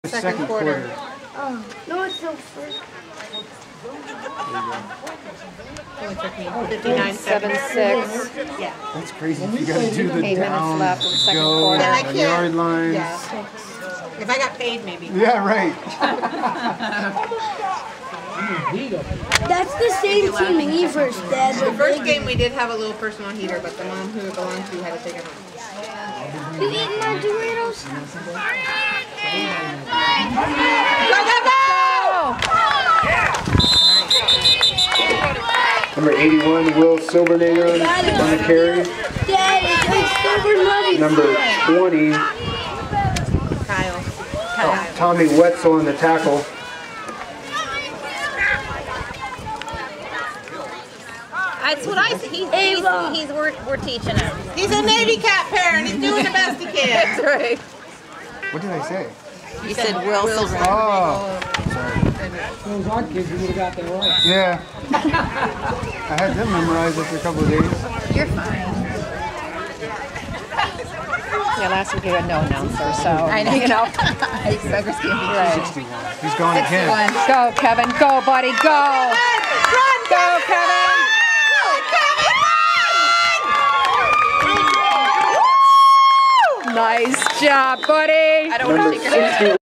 Second quarter. Oh, no, it's the first. Only took me 59.76. Yeah. That's crazy. You gotta do the 8 minutes down, left in the second go, quarter. the And I can't- yard lines. Yeah. If I got paid, maybe. Yeah, right. That's the same team in Evers, Dad. The first game we did have a little personal heater, but the mom who it belonged to had to take it home. You eating my Doritos? Go, go, go! Number 81, Will Silvernager on the carry. Dad, it's Silver Money. Number 20, Kyle. Tommy Wetzel on the tackle. That's what I see. We're teaching him. He's a Navy Cat parent. He's doing the best he can. That's right. What did I say? You said Will Silver. Oh, sorry. Those odd kids, you would have got that right. Yeah. I had them memorized after a couple of days. You're fine. Yeah, last week we had no announcer, so. I know. You know. Beggars can't be right. 61. He's going again. Go, Kevin. Go, buddy. Go. Run, Go, Kevin. Nice job, buddy. I don't want to take your